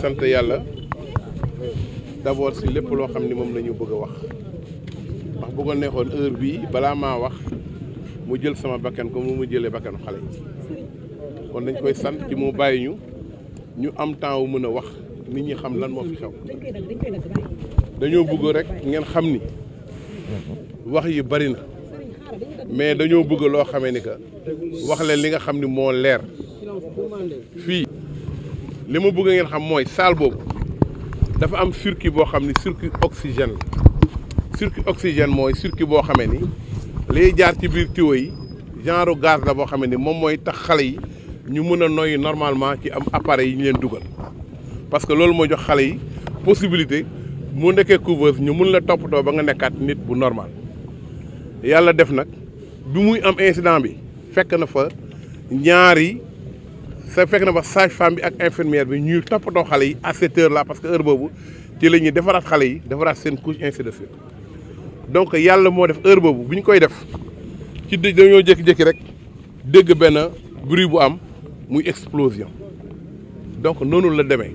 sant yàlla d'abord si lépp loo xam ni moom la ñu bëgg a wax ndax bëggoon neexoon heure bii balaa maa wax mu jël sama bakkan comme mu jëlee bakkanu xale yi kon dañ koy sant ci mu bàyyi ñu am temps wu mën a wax nit ñi xam lan moo fi xew dañoo bëgg rek ngeen xam ni wax yi bari na mais dañoo bëgg loo xamee ni que wax leen li nga xam ni moo leer fii li ma bëgg ngeen xam mooy salle boobu dafa am circuit boo xam ni circuit oxygène la circuit oxygène mooy circuit boo xamee ni liy jaar ci biir tuyau yi genre gaz la boo xamee ni moom mooy tax xale yi ñu mën a noyyi normalement ci am appareil yi ñu leen dugal parce que loolu moo jox xale yi possibilité mu nekkee couveuse ñu mun la toppatoo ba nga nekkaat nit bu normal yàlla def nag bi muy am incident bi fekk na fa fekk na fa sage-femme bi ak infirmière bi ñuy toppatoo xale yi à cette heure là parce que heure boobu ci la ñuy defaraat xale yi defaraat seen couche ainsi de suite donc yàlla moo def heure boobu bu ñu koy def ci dañoo jékki-jékki rek dégg benn bruit bu am muy explosion donc noonu la demee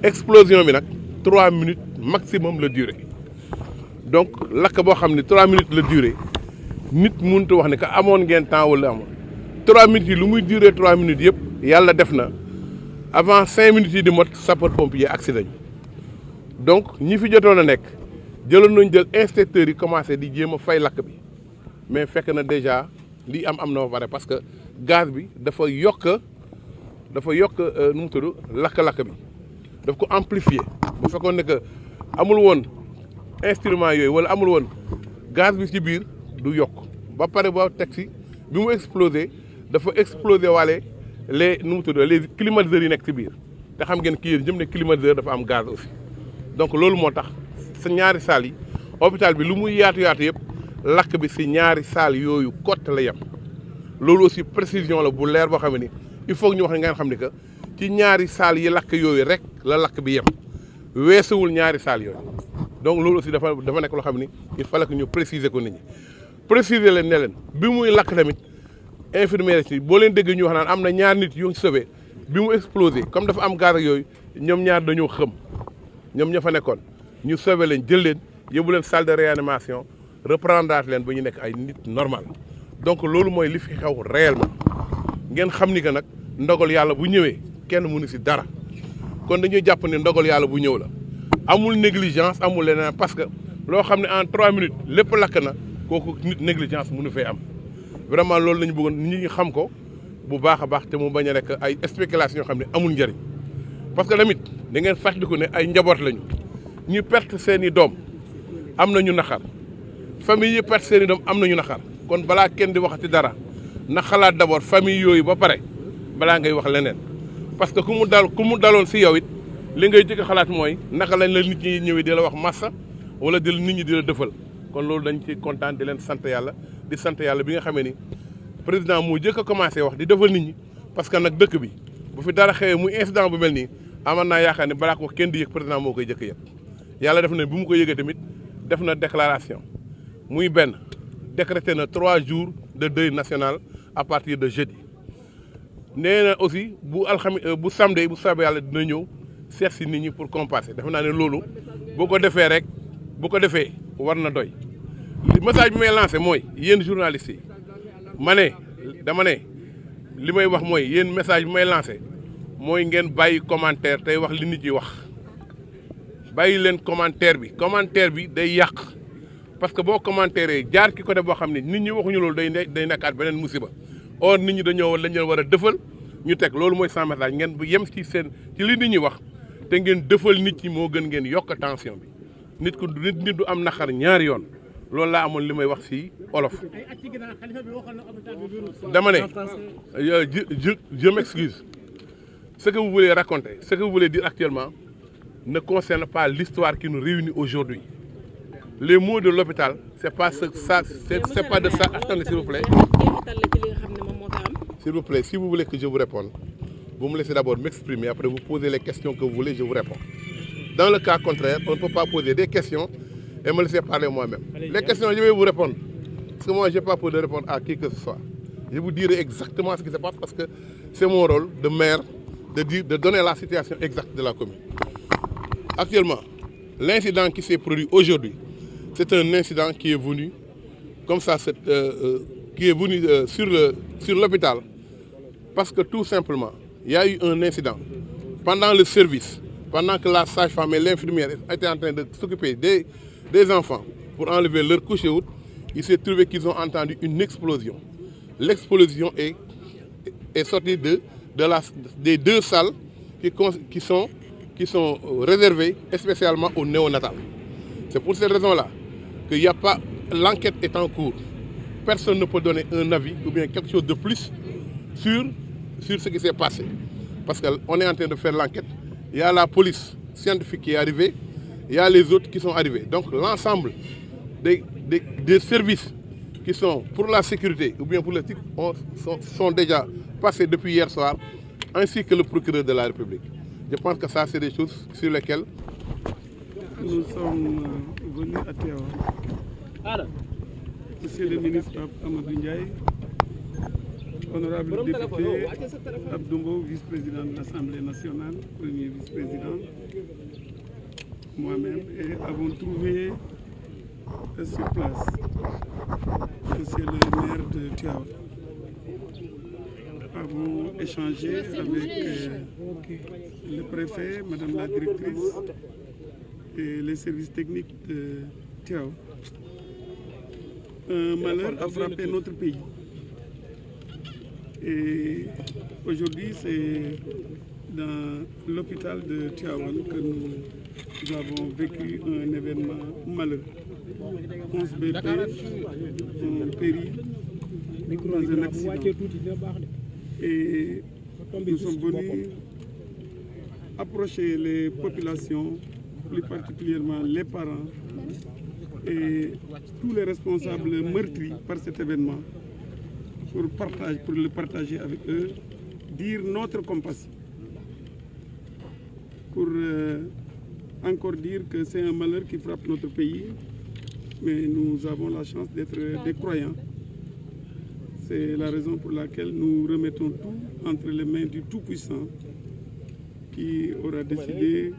explosion bi nag 3 minutes maximum la durée donc lakk boo xam ne 3 minutes la durée nit mënut a wax ne que amoon ngeen temps wala amoon 3 minutes yi lu muy durée 3 minutes yëpp yàlla def na avant 5 minutes yi di mot sapeur pompier accident donc ñi fi jotoon a nekk jëloon nañ jël inspecteurs yi commencé di jéem a fay lakk bi mais fekk na déjà lii am na ba pare parce que gaz bi dafa yokk nu mu tudd lakk-lakk bi daf ko amplifier bu fekkoon ne que amul woon instrument yooyu wala amul woon gaz bi ci biir du yokk ba pare ba teg si bi mu explosé dafa explosé waale les nu mu tudd les climatiseurs yi nekk ci biir te xam ngeen kii jëm ne climatiseur dafa am gaz aussi donc loolu moo tax sa ñaari salle yi hôpital bi lu muy yaatu yëpp lakk bi si ñaari salle yooyu cotte la yem loolu aussi précision la bu leer boo xam ne il faut que ñu wax ngeen xam ni que ci ñaari salle yi lakk yooyu rek la lakk bi yem weesuwul ñaari salle yooyu donc loolu aussi dafa nekk loo xam ni il fallait que ñu préciser ko nit ñi préciser leen ne leen bi muy lakk tamit infirmière ci boo leen dégg ñu wax naan am na ñaar nit yu sauvé bi mu explosé comme dafa am gaz ak yooyu ñoom ñaar dañoo xëm ñoom ña fa nekkoon ñu sauvé leen jël leen yóbbu leen salle de réanimation reprendre leen ba ñu nekk ay nit normal donc loolu mooy li fi xew réellement ngeen xam ni que nag ndogal yàlla bu ñëwee kenn mënu si dara kon dañuy jàpp ne ndogal yàlla bu ñëw la amul négligence amul leneen parce que loo xam ne en 3 minutes lépp lakk na kooku nit négligence mënu fee am vraiment loolu la ñu bëggoon nit ñi xam ko bu baax a baax te mu bañ a nekk ay spéculation yoo xam ne amul njëriñ parce que tamit da ngeen fàttaliku ne ay njaboot lañu ñu perte seen i doom am nañu naqar famille yi perte seen i doom am nañu naqar kon balaa kenn di waxati dara na xalaat d'abord famille yooyu ba pare balaa ngay wax leneen parce que ku mu daloon si yow it li ngay jëkk xalaat mooy naka lañ la nit ñi ñëwee di la wax massa wala di nit ñi di la dëfal kon loolu dañ ci kontaan di leen sant yàlla di sant yàlla bi nga xamee ni président moo jëkk a commencé wax di defal nit ñi parce que nag dëkk bi bu fi dara xewee muy incident bu mel nii aman naa yaakaar ne balaa ko kenn di yëg président moo koy jëkk a yëg yàlla def na bi mu ko yëgee tamit def na déclaration muy benn décrété na 3 jours de deuil national à partir de jeudi nee na aussi bu samedi bu soobee yàlla dina ñëw seet si nit ñi pour compenser defe naa ne loolu bu ko defee war na doy message bi may lancé mooy yéen journalistes yi dama ne li may wax mooy yéen message bi may lancé mooy ngeen bàyyi commentaire tey wax li nit yi wax bàyyi leen commentaire bi day yàq parce que boo commentaire jaar ki côté boo xam ne nit ñi waxuñu loolu day nekkaat beneen musiba or nit ñi dañ leen war a dëfal ñu teg loolu mooy sans message ngeen bu yem ci li nit ñi wax te ngeen dëfal nit ñi moo gën ngeen yokk tension bi nit du am naqar ñaari yoon loolu laa amoon li may wax ci olof dama ne je m'excuse ce que vous voulez raconter ce que vous voulez dire actuellement ne concerne pas l'histoire qui nous réunit aujourd'hui les mots de l'hôpital c'est pas de ça attendez s'il vous plaît s'il vous plaît si vous voulez que je vous réponde vous me laissez d'abord m'exprimer après vous posez les questions que vous voulez je vous réponds dans le cas contraire on ne peut pas poser des questions et me laisser parler moi-même les questions je vais vous répondre parce que moi j'ai pas peur de répondre à qui que ce soit je vous dirai exactement ce qui se passe parce que c'est mon rôle de maire de donner la situation exacte de la commune actuellement, l'incident qui s'est produit aujourd'hui, c'est un incident qui est venu comme ça, qui est venu sur l'hôpital, parce que tout simplement, il y a eu un incident pendant le service, pendant que la sage-femme et l'infirmière étaient en train de s'occuper des enfants pour enlever leur couche et autres. Il s'est trouvé qu'ils ont entendu une explosion. L'explosion est sortie des deux salles qui sont réservées spécialement au néonatal. C'est pour cette raison-là qu'il n'y a pas, l'enquête est en cours. Personne ne peut donner un avis ou bien quelque chose de plus sur ce qui s'est passé. Parce qu'on est en train de faire l'enquête. Il y a la police scientifique qui est arrivée, il y a les autres qui sont arrivés. Donc l'ensemble des services qui sont pour la sécurité ou bien pour le type sont déjà passés depuis hier soir, ainsi que le procureur de la République. Je pense que ça, c'est des choses sur lesquelles nous sommes venus à Tivaouane. Monsieur le ministre Amadou Ndiaye, honorable député Abdou Mbow, vice-président de l'Assemblée nationale, premier vice-président, moi-même, et avons trouvé sur place monsieur le maire de Tivaouane. Avons échangé avec le préfet, madame la directrice et les services techniques de Tivaouane. Un malheur a frappé notre pays. Et aujourd'hui, c'est dans l'hôpital de Tivaouane que nous avons vécu un événement malheureux. 11 bébés ont péri dans un accident. Et nous sommes venus approcher les populations, plus particulièrement les parents et tous les responsables meurtris par cet événement pour le partager avec eux, dire notre compassion, pour encore dire que c'est un malheur qui frappe notre pays, mais nous avons la chance d'être des croyants. C'est la raison pour laquelle nous remettons tout entre les mains du Tout-Puissant qui aura décidé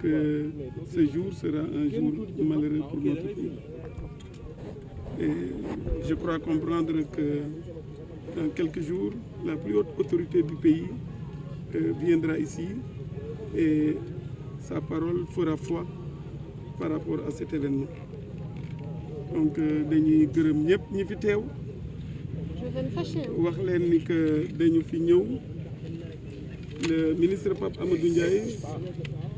que ce jour sera un jour malheureux pour notre pays. Et je crois comprendre que dans quelques jours, la plus haute autorité du pays viendra ici et sa parole fera foi par rapport à cet événement. Donc dañuy gërëm ñëpp ñi fi teew wax leen ni que dañu fi ñëw le ministre Pape Amadou Ndiaye,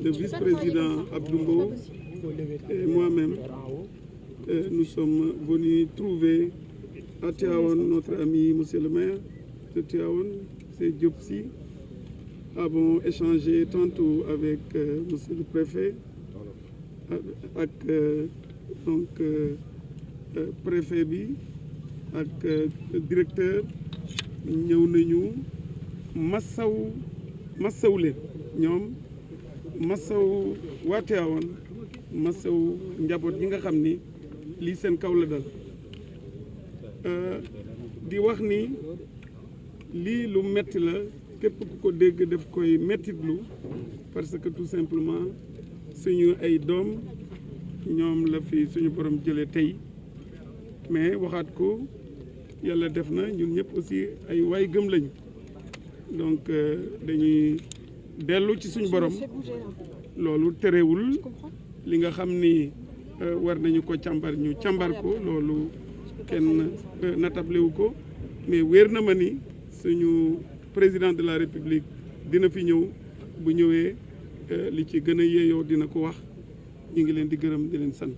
le vice-président Abdou Mbow et moi-même, nous sommes venus trouver à Tivaouane notre ami monsieur le maire de Tivaouane, c'est Diop Sy. Avons échangé tantôt avec monsieur le préfet, avec préfet bi ak directeur. ñëw nañu massaw leen ñoom massaw waa Tivaouane massaw njaboot yi nga xam ni lii seen kaw la dal di wax ni lii lu metti la képp ku ko dégg daf koy mettitlu parce que tout simplement suñu ay doom ñoom la fi suñu borom jëlee tey mais waxaat ko yàlla def na ñun ñëpp aussi ay waay gëm lañu donc dañuy dellu ci suñu borom loolu terewul li nga xam ni war nañu ko càmbar ñu càmbar ko loolu kenn nattablewu ko mais wéer na ma ni suñu président de la république dina fi ñëw bu ñëwee li ci gën a yeeyoo dina ko wax ñu ngi leen di gërëm di leen sant.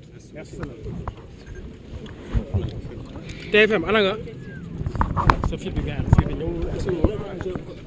TFM ana nga sa fit bi gaay